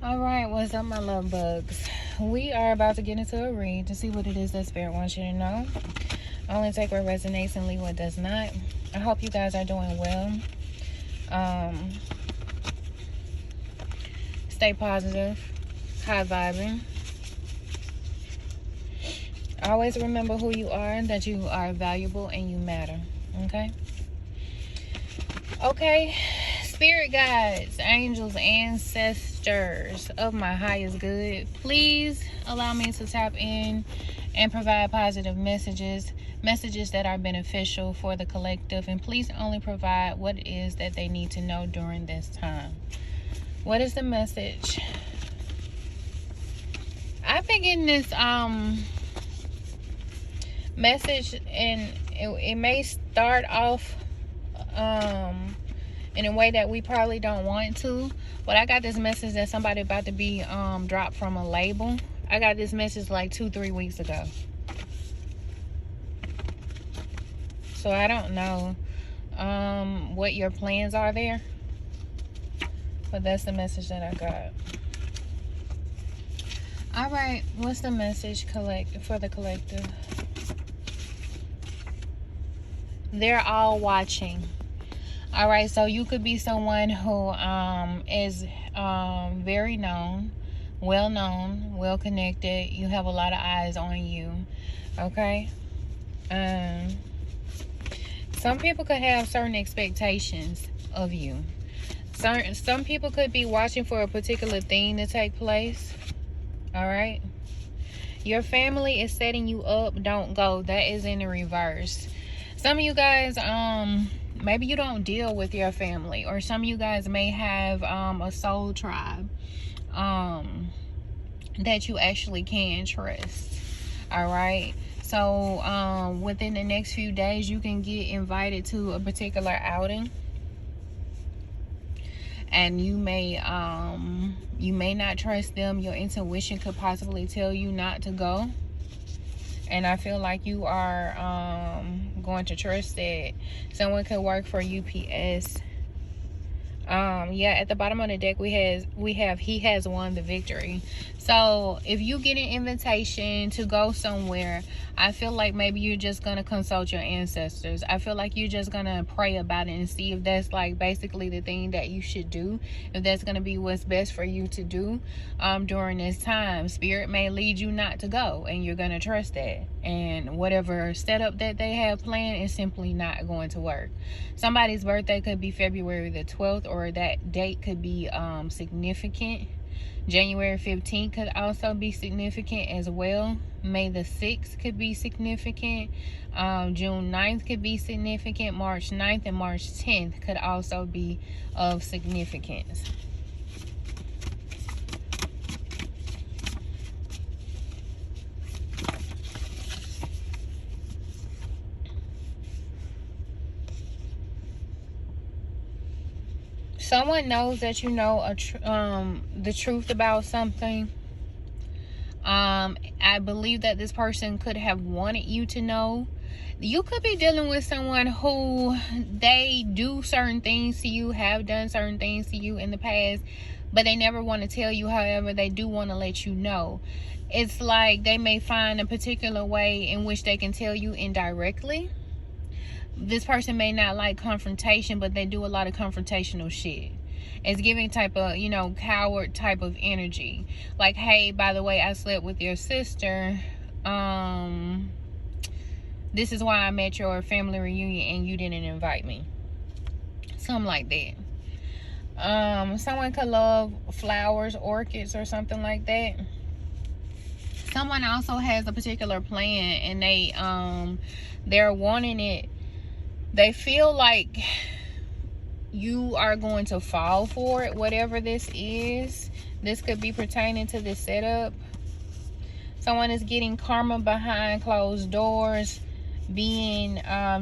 Alright, what's up, my love bugs? We are about to get into a read to see what it is that Spirit wants you to know. Only take what resonates and leave what does not. I hope you guys are doing well. Stay positive, high vibing. Always remember who you are, that you are valuable and you matter. Okay, spirit guides, angels, ancestors of my highest good, please allow me to tap in and provide positive messages that are beneficial for the collective, and please only provide what it is that they need to know during this time. What is the message? I've been getting this message, and it may start off in a way that we probably don't want to, but I got this message that somebody about to be dropped from a label. I got this message like 2-3 weeks ago, so I don't know what your plans are there, but that's the message that I got. All right, what's the message for the collective? They're all watching. All right, so you could be someone who is very known, well connected. You have a lot of eyes on you. Okay. Some people could have certain expectations of you. Some people could be watching for a particular thing to take place. All right. Your family is setting you up. Don't go. That is in the reverse. Some of you guys, maybe you don't deal with your family, or some of you guys may have a soul tribe that you actually can trust. All right. So within the next few days, you can get invited to a particular outing, and you may not trust them. Your intuition could possibly tell you not to go, and I feel like you are going to trust that. Someone could work for UPS. Yeah, at the bottom of the deck we have he has won the victory. So if you get an invitation to go somewhere, I feel like maybe you're just gonna consult your ancestors. I feel like you're just gonna pray about it and see if that's like basically the thing that you should do, if that's gonna be what's best for you to do during this time. Spirit may lead you not to go, and you're gonna trust that, and whatever setup that they have planned is simply not going to work. Somebody's birthday could be February the 12th, or that date could be significant. January 15th could also be significant as well. May the 6th could be significant. June 9th could be significant. March 9th and March 10th could also be of significance. Someone knows that you know the truth about something. I believe that this person could have wanted you to know. You could be dealing with someone who they do certain things to you, have done certain things to you in the past, but they never want to tell you. However, they do want to let you know. It's like they may find a particular way in which they can tell you indirectly. This person may not like confrontation, but they do a lot of confrontational shit. It's giving type of, coward type of energy. Like, hey, by the way, I slept with your sister. This is why I'm at your family reunion and you didn't invite me. Something like that. Someone could love flowers, orchids, or something like that. Someone also has a particular plan, and they're wanting it. They feel like you are going to fall for it, whatever this is. This could be pertaining to this setup. Someone is getting karma behind closed doors, being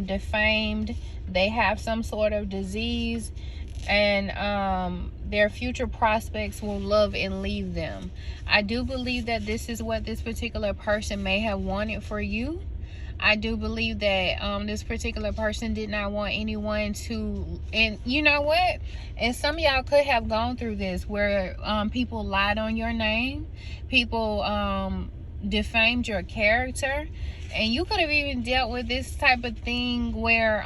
defamed. They have some sort of disease, and their future prospects will love and leave them. I do believe that this is what this particular person may have wanted for you. I do believe that this particular person did not want anyone to, and you know what? And some of y'all could have gone through this where people lied on your name, people defamed your character, and you could have even dealt with this type of thing where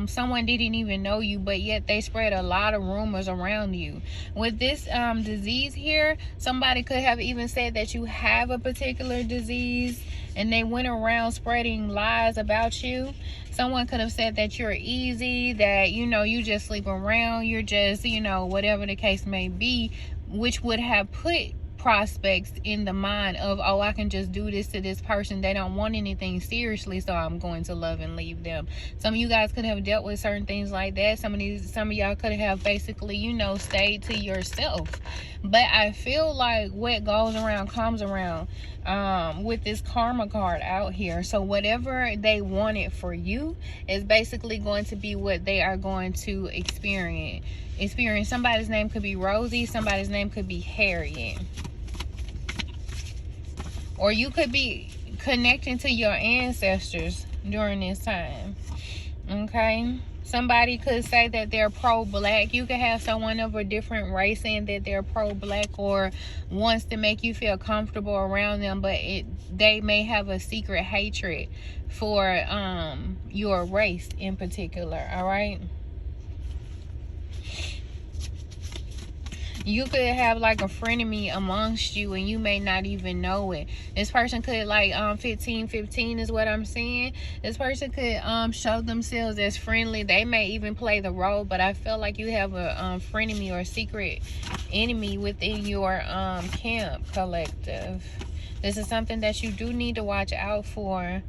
someone didn't even know you, but yet they spread a lot of rumors around you. With this disease here, somebody could have even said that you have a particular disease, and they went around spreading lies about you. Someone could have said that you're easy, that you just sleep around, you're just whatever the case may be, which would have put prospects in the mind of, oh, I can just do this to this person, they don't want anything seriously, so I'm going to love and leave them. Some of you guys could have dealt with certain things like that. Some of y'all could have basically stayed to yourself. But I feel like what goes around comes around with this karma card out here. So whatever they wanted for you is basically going to be what they are going to experience. Somebody's name could be Rosie, somebody's name could be Harriet. Or you could be connecting to your ancestors during this time. Okay? Somebody could say that they're pro-black. You could have someone of a different race saying that they're pro-black or wants to make you feel comfortable around them, but they may have a secret hatred for your race in particular. All right? You could have like a frenemy amongst you and you may not even know it. This person could 15 is what I'm saying. This person could show themselves as friendly. They may even play the role, but I feel like you have a frenemy or a secret enemy within your camp collective. This is something that you do need to watch out for.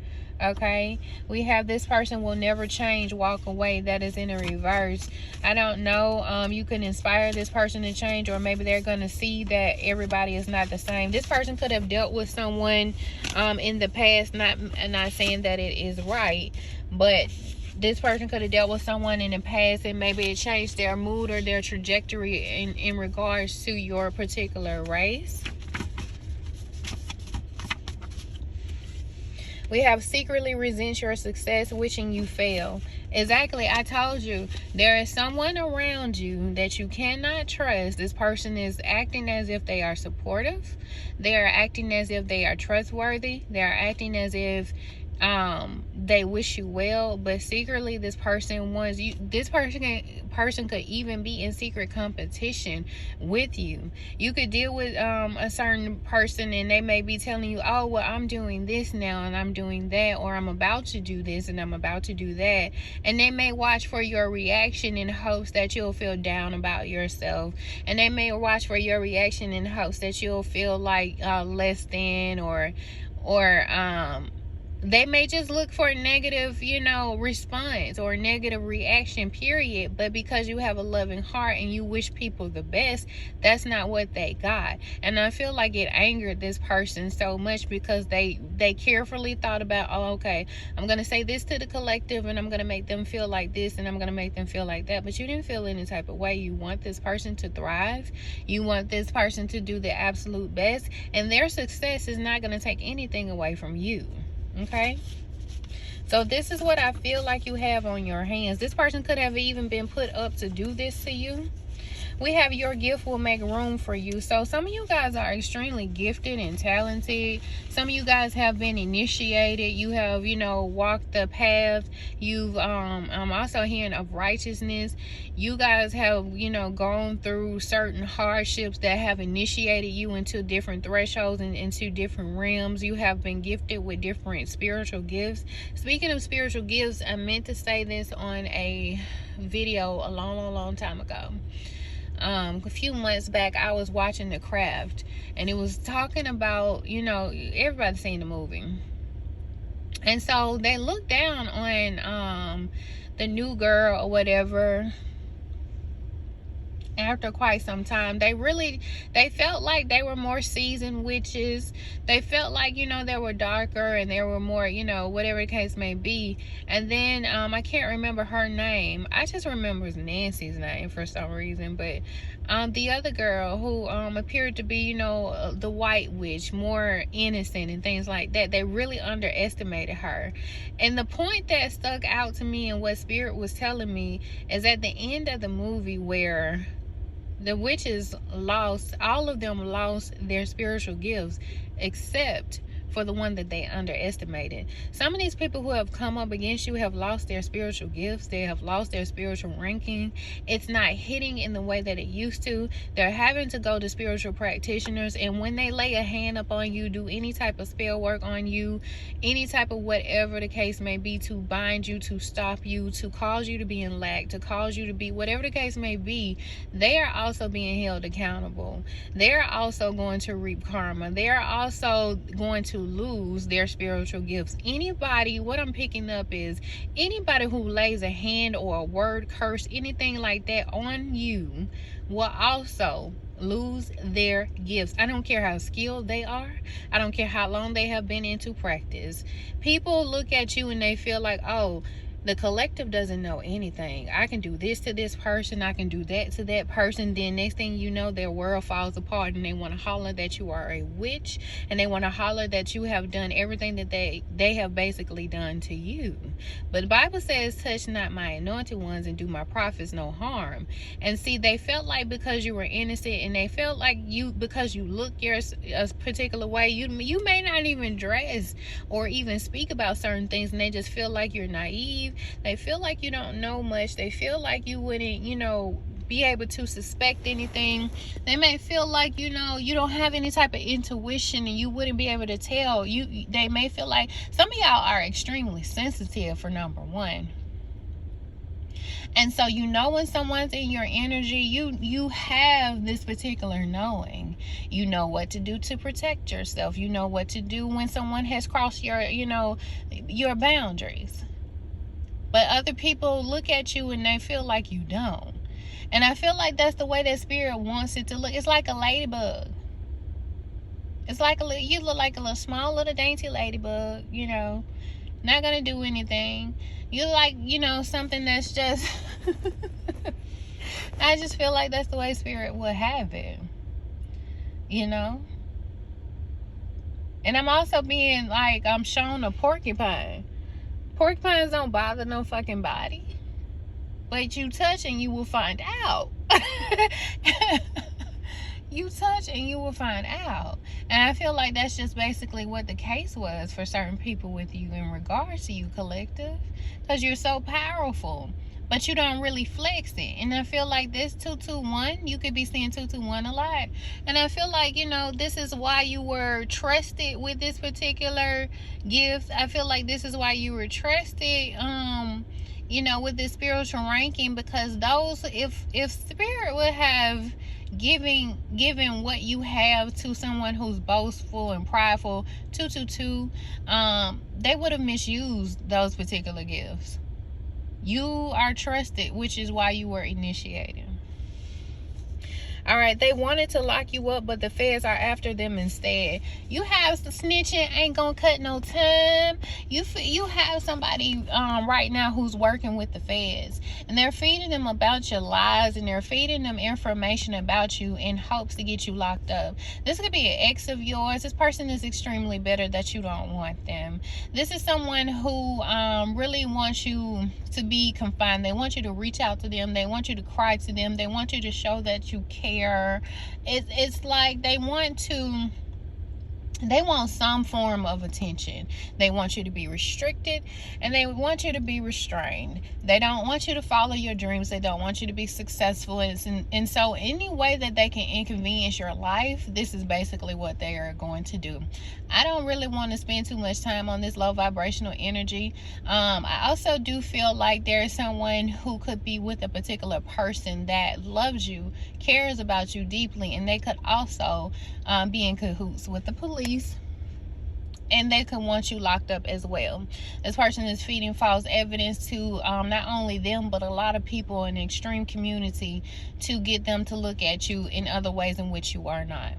Okay, we have this person will never change, walk away. That is in a reverse. I don't know, you can inspire this person to change, or maybe they're going to see that everybody is not the same. This person could have dealt with someone in the past, not saying that it is right, but this person could have dealt with someone in the past and maybe it changed their mood or their trajectory in regards to your particular race. We have secretly resent your success, wishing you fail. Exactly. I told you, there is someone around you that you cannot trust. This person is acting as if they are supportive. They are acting as if they are trustworthy. They are acting as if they wish you well, but secretly this person wants you. This person could even be in secret competition with you. You could deal with a certain person and they may be telling you, oh, well, I'm doing this now and I'm doing that, or I'm about to do this and I'm about to do that, and they may watch for your reaction in hopes that you'll feel down about yourself, and they may watch for your reaction in hopes that you'll feel like less than, or they may just look for a negative, response or negative reaction, period. But because you have a loving heart and you wish people the best, that's not what they got. And I feel like it angered this person so much because they carefully thought about, oh, okay, I'm going to say this to the collective and I'm going to make them feel like this and I'm going to make them feel like that. But you didn't feel any type of way. You want this person to thrive. You want this person to do the absolute best. And their success is not going to take anything away from you. Okay, so this is what I feel like you have on your hands. This person could have even been put up to do this to you. We have your gift will make room for you. So some of you guys are extremely gifted and talented. Some of you guys have been initiated. You have, walked the path. You've, I'm also hearing of righteousness. You guys have, gone through certain hardships that have initiated you into different thresholds and into different realms. You have been gifted with different spiritual gifts. Speaking of spiritual gifts, I meant to say this on a video a long time ago. A few months back, I was watching The Craft, and it was talking about, everybody's seen the movie. And so they looked down on the new girl or whatever. After quite some time, they felt like they were more seasoned witches. They felt like, they were darker and they were more, whatever the case may be. And then I can't remember her name. I just remember Nancy's name for some reason. But The other girl who appeared to be, you know, the white witch, more innocent and things like that, they really underestimated her. And the point that stuck out to me and what Spirit was telling me is at the end of the movie where the witches lost, all of them lost their spiritual gifts except for the one that they underestimated. Some of these people who have come up against you have lost their spiritual gifts. They have lost their spiritual ranking. It's not hitting in the way that it used to. They're having to go to spiritual practitioners, and when they lay a hand up on you, do any type of spell work on you, any type of whatever the case may be, to bind you, to stop you, to cause you to be in lack, to cause you to be whatever the case may be, they are also being held accountable. They're also going to reap karma. They're also going to lose their spiritual gifts. Anybody, what I'm picking up is anybody who lays a hand or a word, curse, anything like that on you will also lose their gifts. I don't care how skilled they are. I don't care how long they have been into practice. People look at you and they feel like, oh, the collective doesn't know anything. I can do this to this person, I can do that to that person. Then next thing you know, their world falls apart and they want to holler that you are a witch, and they want to holler that you have done everything that they have basically done to you. But the Bible says, touch not my anointed ones and do my prophets no harm. And see, they felt like because you were innocent, and they felt like you, because you look a particular way, you may not even dress or even speak about certain things, and they just feel like you're naive. They feel like you don't know much. They feel like you wouldn't, you know, be able to suspect anything. They may feel like, you know, you don't have any type of intuition and you wouldn't be able to tell. They may feel like some of y'all are extremely sensitive, for number one. And so, you know, when someone's in your energy, you have this particular knowing. You know what to do to protect yourself. You know what to do when someone has crossed your, you know, your boundaries. But other people look at you and they feel like you don't. And I feel like that's the way that Spirit wants it to look. It's like a ladybug. It's like you look like a little small little dainty ladybug, you know, not gonna do anything. You like, you know, something that's just I just feel like that's the way Spirit would have it, you know. And I'm also being like, I'm shown a porcupine. Porcupines don't bother no fucking body. But you touch and you will find out. You touch and you will find out. And I feel like that's just basically what the case was for certain people with you in regards to you, collective. Because you're so powerful, but you don't really flex it. And I feel like this 221, you could be seeing 221 a lot. And I feel like, you know, this is why you were trusted with this particular gift. I feel like this is why you were trusted, you know, with this spiritual ranking, because those, if Spirit would have given what you have to someone who's boastful and prideful, 222, they would have misused those particular gifts. You are trusted, which is why you were initiated. All right, they wanted to lock you up, but the feds are after them instead. You have some snitching ain't gonna cut no time. You have somebody right now who's working with the feds, and they're feeding them about your lies, and they're feeding them information about you in hopes to get you locked up. This could be an ex of yours. This person is extremely bitter that you don't want them. This is someone who really wants you to be confined. They want you to reach out to them. They want you to cry to them. They want you to show that you care. It's like they want some form of attention. They want you to be restricted, and they want you to be restrained. They don't want you to follow your dreams. They don't want you to be successful. And so any way that they can inconvenience your life, this is basically what they are going to do. I don't really want to spend too much time on this low vibrational energy. I also do feel like there is someone who could be with a particular person that loves you, cares about you deeply, and they could also be in cahoots with the police, and they could want you locked up as well. This person is feeding false evidence to not only them, but a lot of people in the extreme community to get them to look at you in other ways in which you are not.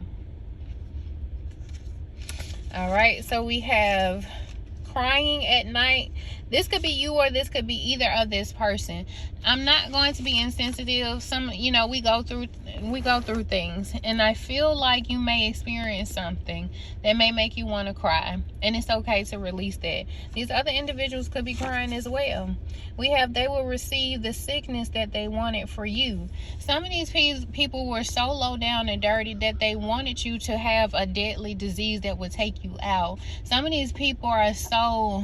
All right, so we have crying at night. This could be you, or this could be either of this person. I'm not going to be insensitive. We go through things, and I feel like you may experience something that may make you want to cry, and it's okay to release that. These other individuals could be crying as well. They will receive the sickness that they wanted for you. Some of these people were so low down and dirty that they wanted you to have a deadly disease that would take you out. Some of these people are so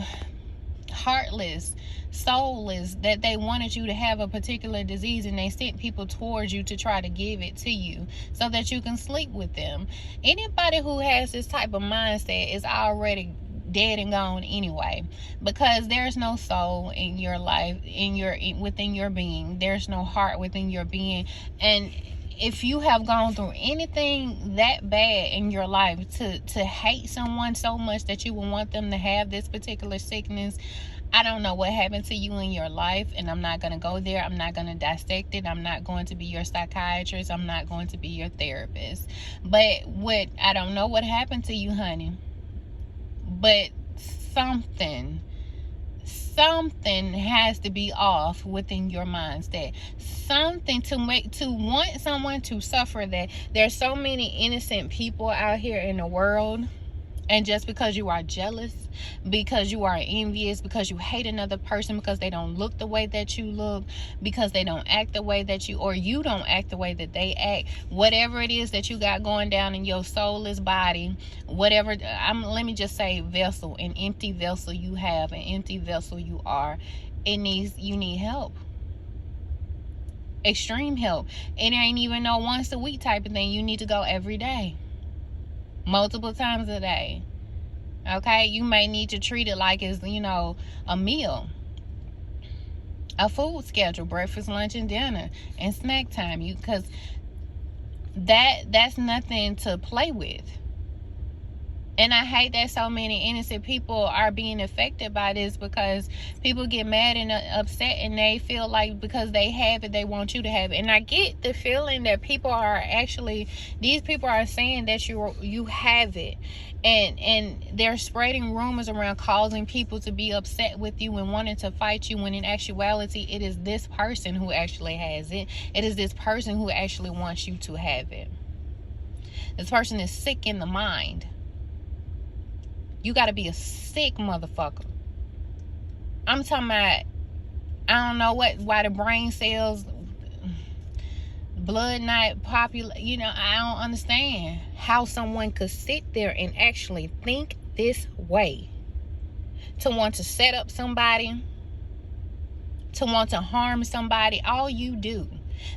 heartless, soulless, that they wanted you to have a particular disease, and they sent people towards you to try to give it to you so that you can sleep with them. Anybody who has this type of mindset is already dead and gone anyway, because there's no soul in your life, within your being. There's no heart within your being. And if you have gone through anything that bad in your life to hate someone so much that you would want them to have this particular sickness, I don't know what happened to you in your life, and I'm not going to go there. I'm not going to dissect it. I'm not going to be your psychiatrist. I'm not going to be your therapist. But I don't know what happened to you, honey. But something has to be off within your mindset. Something to want someone to suffer that. There's so many innocent people out here in the world, and just because you are jealous, because you are envious, because you hate another person because they don't look the way that you look, because they don't act the way that or you don't act the way that they act, whatever it is that you got going down in your soulless body, whatever, let me just say vessel, an empty vessel you have, an empty vessel you are, you need help. Extreme help. It ain't even no once a week type of thing. You need to go every day, multiple times a day. Okay, you may need to treat it like it's, a meal, a food schedule, breakfast, lunch, and dinner, and snack time. Because that's nothing to play with. And I hate that so many innocent people are being affected by this, because people get mad and upset, and they feel like because they have it, they want you to have it. And I get the feeling that these people are saying that you have it, and they're spreading rumors around, causing people to be upset with you and wanting to fight you, when in actuality it is this person who actually has it. It is this person who actually wants you to have it. This person is sick in the mind. You gotta be a sick motherfucker. I'm talking about, I don't know why the brain cells, blood not popular. I don't understand how someone could sit there and actually think this way, to want to set up somebody, to want to harm somebody. All you do.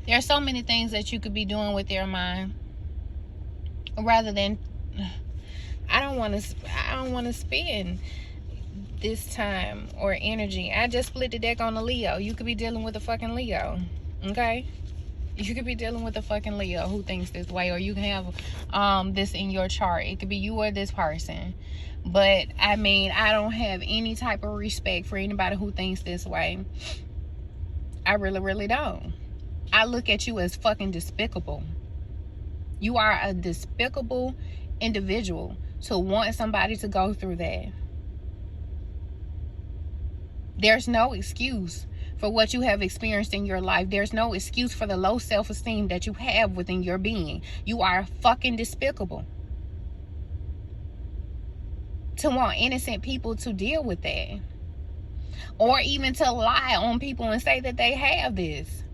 There are so many things that you could be doing with your mind, rather than, I don't want to spend this time or energy. I just split the deck on the Leo. You could be dealing with a fucking Leo. Okay? You could be dealing with a fucking Leo who thinks this way, or you can have this in your chart. It could be you or this person. But I don't have any type of respect for anybody who thinks this way. I really, really don't. I look at you as fucking despicable. You are a despicable individual to want somebody to go through that. There's no excuse for what you have experienced in your life. There's no excuse for the low self-esteem that you have within your being. You are fucking despicable to want innocent people to deal with that, or even to lie on people and say that they have this.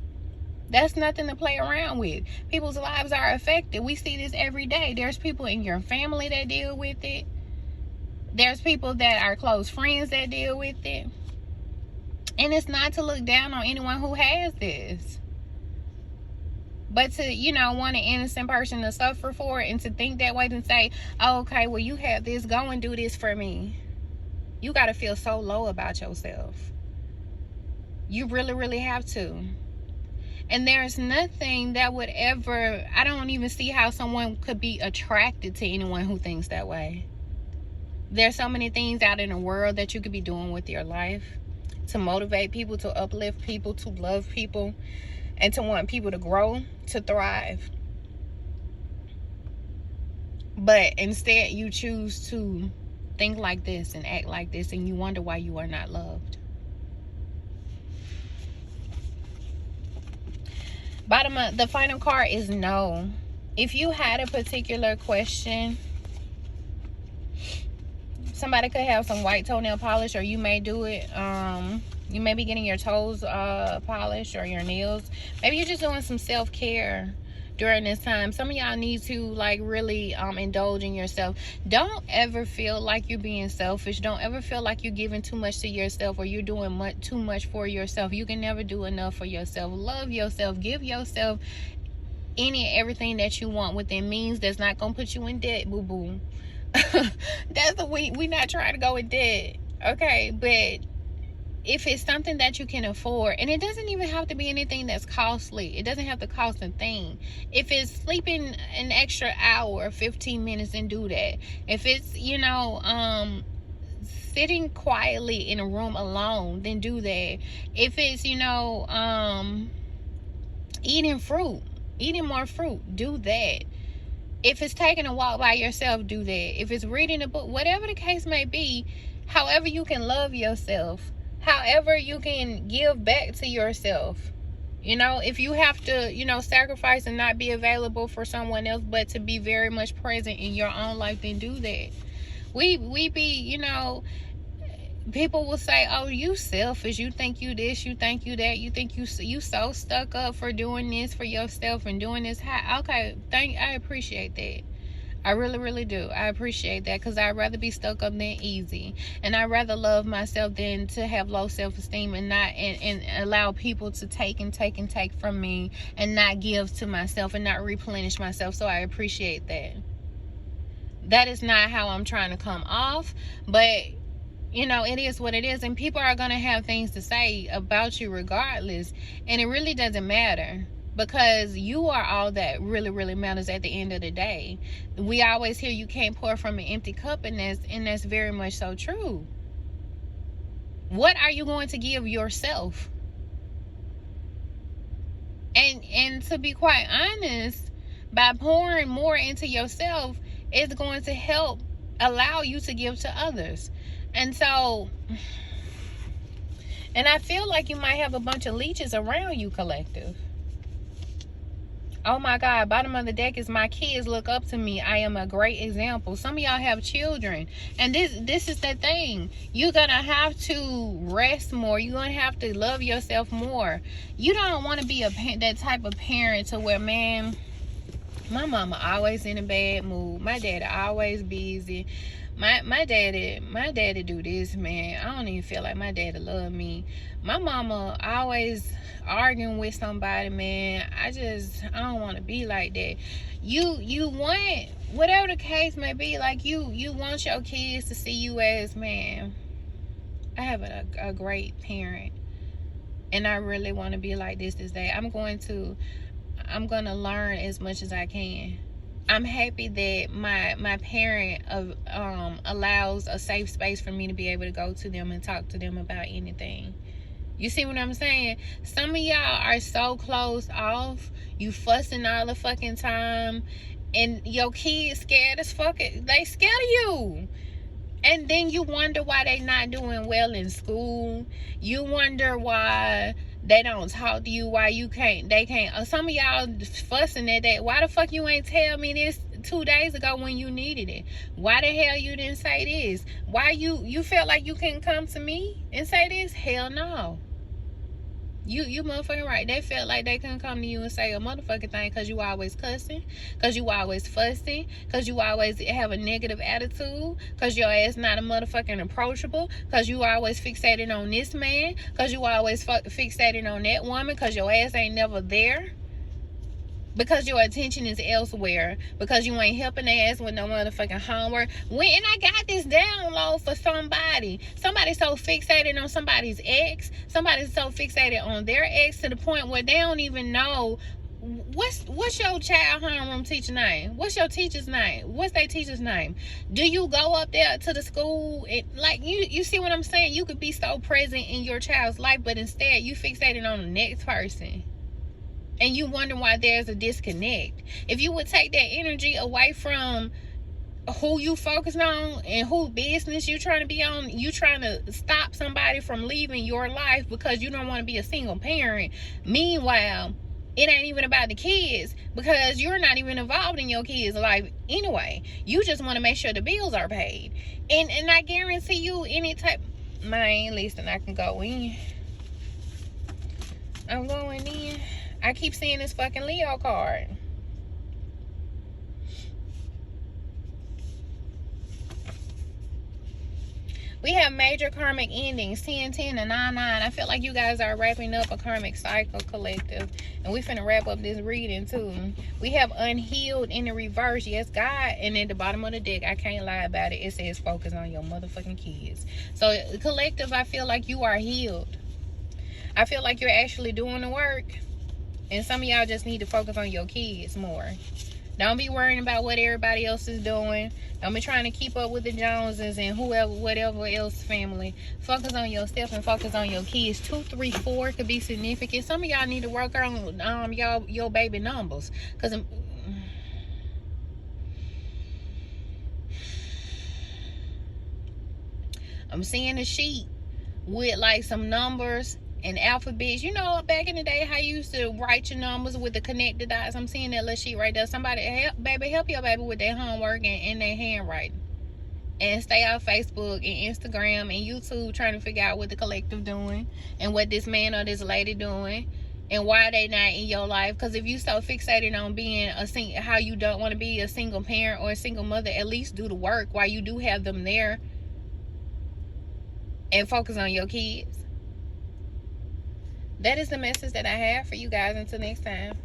That's nothing to play around with. People's lives are affected. We see this every day. There's people in your family that deal with it. There's people that are close friends that deal with it. And it's not to look down on anyone who has this, but to, want an innocent person to suffer for it, and to think that way, and say, oh, okay, well, you have this, go and do this for me. You got to feel so low about yourself. You really, really have to. And there's nothing that would ever, I don't even see how someone could be attracted to anyone who thinks that way. There's so many things out in the world that you could be doing with your life to motivate people, to uplift people, to love people, and to want people to grow, to thrive. But instead you choose to think like this and act like this, and you wonder why you are not loved. Bottom of the final card is no. If you had a particular question, somebody could have some white toenail polish, or you may do it. You may be getting your toes polished, or your nails. Maybe you're just doing some self-care during this time. Some of y'all need to like really indulge in yourself. Don't ever feel like you're being selfish. Don't ever feel like you're giving too much to yourself, or you're doing too much for yourself. You can never do enough for yourself. Love yourself. Give yourself any and everything that you want within means. That's not gonna put you in debt, boo boo. That's we not trying to go in debt, okay? But if it's something that you can afford, and it doesn't even have to be anything that's costly, it doesn't have to cost a thing. If it's sleeping an extra hour, 15 minutes, and do that. If it's, you know, sitting quietly in a room alone, then do that. If it's, you know, eating more fruit, do that. If it's taking a walk by yourself, do that. If it's reading a book, whatever the case may be, however you can love yourself, however you can give back to yourself. You know, if you have to, you know, sacrifice and not be available for someone else, but to be very much present in your own life, then do that. We be, you know, people will say, oh, you selfish, you think you this, you think you that, you think you so stuck up for doing this for yourself and doing this. Okay, I appreciate that. I really, really do. I appreciate that, because I'd rather be stuck up than easy. And I'd rather love myself than to have low self-esteem and not and allow people to take and take and take from me and not give to myself and not replenish myself. So I appreciate that. That is not how I'm trying to come off, but you know, it is what it is, and people are going to have things to say about you regardless, and it really doesn't matter, because you are all that really, really matters at the end of the day. We always hear you can't pour from an empty cup, and that's very much so true. What are you going to give yourself? And to be quite honest, by pouring more into yourself, it's going to help allow you to give to others. And so, and I feel like you might have a bunch of leeches around you, collective. Oh my God, bottom of the deck is my kids look up to me. I am a great example. Some of y'all have children, and this is the thing. You're gonna have to rest more. You're gonna have to love yourself more. You don't want to be that type of parent to where, man, my mama always in a bad mood, my daddy always busy, my daddy do this, man. I don't even feel like my daddy love me. My mama always arguing with somebody, man. I don't want to be like that. You want, whatever the case may be, like you want your kids to see you as, man, I have a great parent, and I really want to be like this day. I'm gonna learn as much as I can. I'm happy that my parent allows a safe space for me to be able to go to them and talk to them about anything. You see what I'm saying? Some of y'all are so closed off. You fussing all the fucking time, and your kids scared as fuck. They scared of you. And then you wonder why they not doing well in school. You wonder why they don't talk to you, why they can't. Some of y'all fussing at that. Why the fuck you ain't tell me this 2 days ago when you needed it? Why the hell you didn't say this? Why you felt like you couldn't come to me and say this? Hell no. You motherfucking right. They felt like they couldn't come to you and say a motherfucking thing, because you always cussing, because you always fussing, because you always have a negative attitude, because your ass not a motherfucking approachable, because you always fixated on this man, because you always fixated on that woman, because your ass ain't never there, because your attention is elsewhere, because you ain't helping their ass with no motherfucking homework. And I got this download for somebody. Somebody's so fixated on somebody's ex. Somebody's so fixated on their ex to the point where they don't even know what's your child homeroom teacher name? What's your teacher's name? What's their teacher's name? Do you go up there to the school? Like, you see what I'm saying? You could be so present in your child's life, but instead you fixated on the next person. And you wonder why there's a disconnect. If you would take that energy away from who you focus on and who business you trying to be on, you trying to stop somebody from leaving your life because you don't want to be a single parent. Meanwhile, it ain't even about the kids, because you're not even involved in your kids' life anyway. You just want to make sure the bills are paid. And I guarantee you, any type, man, listen, I can go in. I'm going in. I keep seeing this fucking Leo card. We have major karmic endings, 10, 10, and 9, 9. I feel like you guys are wrapping up a karmic cycle, collective. And we finna wrap up this reading, too. We have unhealed in the reverse. Yes, God. And at the bottom of the deck, I can't lie about it, it says focus on your motherfucking kids. So, collective, I feel like you are healed. I feel like you're actually doing the work. And some of y'all just need to focus on your kids more. Don't be worrying about what everybody else is doing. Don't be trying to keep up with the Joneses and whoever, whatever else family. Focus on yourself and focus on your kids. 2, 3, 4 could be significant. Some of y'all need to work on your baby numbers. Because I'm seeing a sheet with like some numbers and alphabets. You know, back in the day, how you used to write your numbers with the connected dots. I'm seeing that little sheet right there. Somebody help your baby with their homework and their handwriting. And stay off Facebook and Instagram and YouTube trying to figure out what the collective doing and what this man or this lady doing and why they not in your life. Because if you so fixated on being how you don't want to be a single parent or a single mother, at least do the work while you do have them there and focus on your kids. That is the message that I have for you guys. Until next time.